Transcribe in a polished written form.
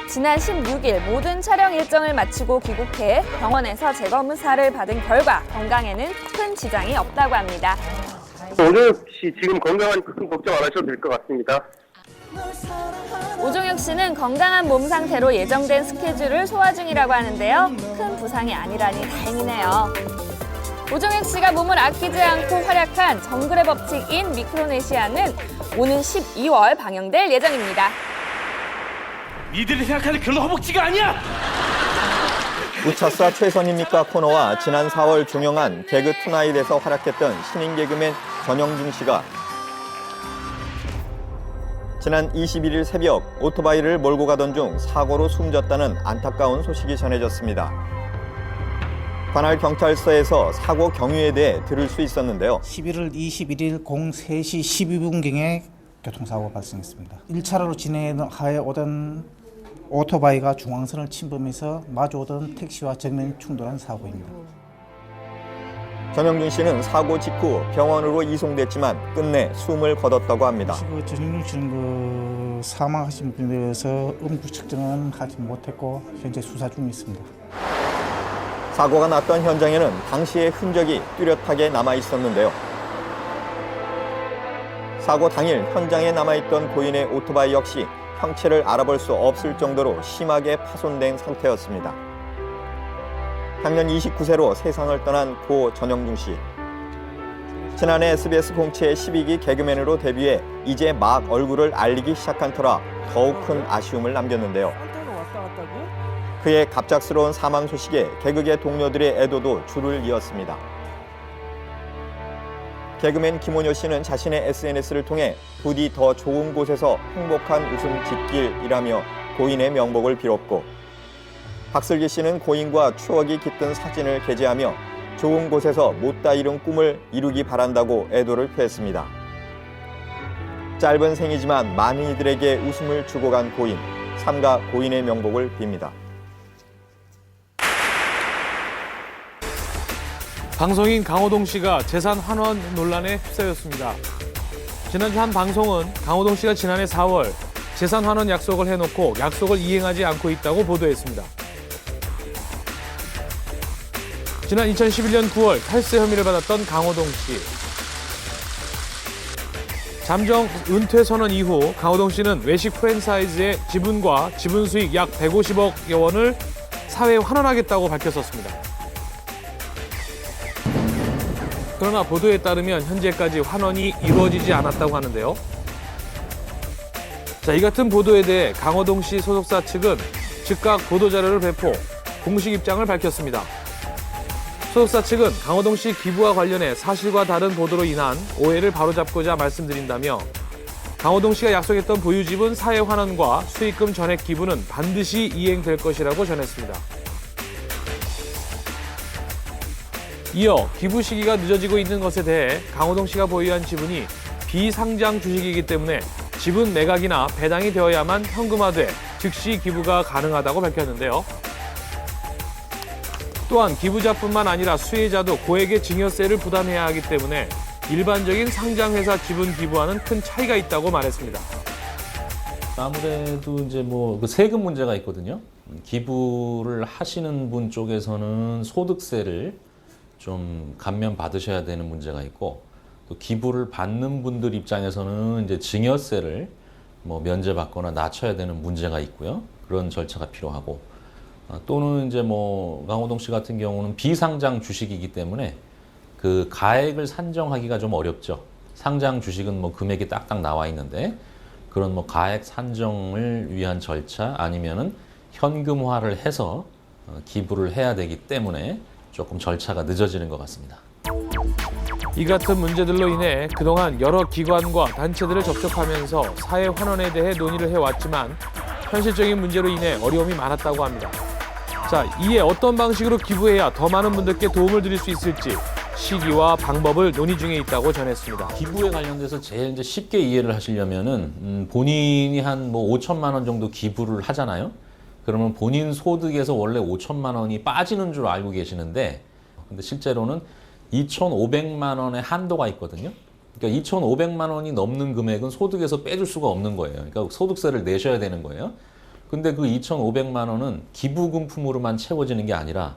지난 16일 모든 촬영 일정을 마치고 귀국해 병원에서 재검사를 받은 결과 건강에는 큰 지장이 없다고 합니다. 오종혁 씨 지금 건강하니까 큰 걱정 안 하셔도 될 것 같습니다. 오종혁 씨는 건강한 몸 상태로 예정된 스케줄을 소화 중이라고 하는데요. 큰 부상이 아니라니 다행이네요. 오종혁 씨가 몸을 아끼지 않고 활약한 정글의 법칙인 미크로네시아는 오는 12월 방영될 예정입니다. 니들이 생각하는 그런 허벅지가 아니야! 우차싸 최선입니까 코너와 지난 4월 종영한 개그 투나잇에서 활약했던 신인 개그맨 전영준 씨가 지난 21일 새벽 오토바이를 몰고 가던 중 사고로 숨졌다는 안타까운 소식이 전해졌습니다. 관할 경찰서에서 사고 경위에 대해 들을 수 있었는데요. 11월 21일 03시 12분경에 교통사고가 발생했습니다. 1차로로 진행하여 오던 오토바이가 중앙선을 침범해서 마주오던 택시와 정면 충돌한 사고입니다. 전영준 씨는 사고 직후 병원으로 이송됐지만 끝내 숨을 거뒀다고 합니다. 전영준 씨는 사망하신 분에 대해서 음주 측정은 하지 못했고 현재 수사 중에 있습니다. 사고가 났던 현장에는 당시의 흔적이 뚜렷하게 남아 있었는데요. 사고 당일 현장에 남아있던 고인의 오토바이 역시 형체를 알아볼 수 없을 정도로 심하게 파손된 상태였습니다. 작년 29세로 세상을 떠난 고 전영준 씨. 지난해 SBS 공채 12기 개그맨으로 데뷔해 이제 막 얼굴을 알리기 시작한 터라 더욱 큰 아쉬움을 남겼는데요. 그의 갑작스러운 사망 소식에 개그계 동료들의 애도도 줄을 이었습니다. 개그맨 김원효 씨는 자신의 SNS를 통해 부디 더 좋은 곳에서 행복한 웃음 짓길이라며 고인의 명복을 빌었고, 박슬기 씨는 고인과 추억이 깃든 사진을 게재하며 좋은 곳에서 못다 이룬 꿈을 이루기 바란다고 애도를 표했습니다. 짧은 생이지만 많은 이들에게 웃음을 주고 간 고인, 삼가 고인의 명복을 빕니다. 방송인 강호동 씨가 재산 환원 논란에 휩싸였습니다. 지난주 한 방송은 강호동 씨가 지난해 4월 재산 환원 약속을 해놓고 약속을 이행하지 않고 있다고 보도했습니다. 지난 2011년 9월 탈세 혐의를 받았던 강호동 씨. 잠정 은퇴 선언 이후 강호동 씨는 외식 프랜차이즈의 지분과 지분 수익 약 150억여 원을 사회에 환원하겠다고 밝혔었습니다. 그러나 보도에 따르면 현재까지 환원이 이루어지지 않았다고 하는데요. 자, 이 같은 보도에 대해 강호동 씨 소속사 측은 즉각 보도자료를 배포, 공식 입장을 밝혔습니다. 소속사 측은 강호동 씨 기부와 관련해 사실과 다른 보도로 인한 오해를 바로잡고자 말씀드린다며 강호동 씨가 약속했던 보유지분 사회 환원과 수익금 전액 기부는 반드시 이행될 것이라고 전했습니다. 이어 기부 시기가 늦어지고 있는 것에 대해 강호동 씨가 보유한 지분이 비상장 주식이기 때문에 지분 매각이나 배당이 되어야만 현금화돼 즉시 기부가 가능하다고 밝혔는데요. 또한 기부자뿐만 아니라 수혜자도 고액의 증여세를 부담해야 하기 때문에 일반적인 상장회사 지분 기부와는 큰 차이가 있다고 말했습니다. 아무래도 이제 그 세금 문제가 있거든요. 기부를 하시는 분 쪽에서는 소득세를 좀 감면 받으셔야 되는 문제가 있고, 또 기부를 받는 분들 입장에서는 이제 증여세를 면제받거나 낮춰야 되는 문제가 있고요. 그런 절차가 필요하고, 또는 이제 강호동 씨 같은 경우는 비상장 주식이기 때문에 그 가액을 산정하기가 좀 어렵죠. 상장 주식은 금액이 딱딱 나와 있는데 그런 가액 산정을 위한 절차 아니면은 현금화를 해서 기부를 해야 되기 때문에 조금 절차가 늦어지는 것 같습니다. 이 같은 문제들로 인해 그동안 여러 기관과 단체들을 접촉하면서 사회 환원에 대해 논의를 해왔지만 현실적인 문제로 인해 어려움이 많았다고 합니다. 자, 이에 어떤 방식으로 기부해야 더 많은 분들께 도움을 드릴 수 있을지 시기와 방법을 논의 중에 있다고 전했습니다. 기부에 관련돼서 제일 이제 쉽게 이해를 하시려면은 본인이 한 5천만 원 정도 기부를 하잖아요. 그러면 본인 소득에서 원래 5천만 원이 빠지는 줄 알고 계시는데, 근데 실제로는 2,500만 원의 한도가 있거든요. 그러니까 2,500만 원이 넘는 금액은 소득에서 빼줄 수가 없는 거예요. 그러니까 소득세를 내셔야 되는 거예요. 근데 그 2,500만 원은 기부금품으로만 채워지는 게 아니라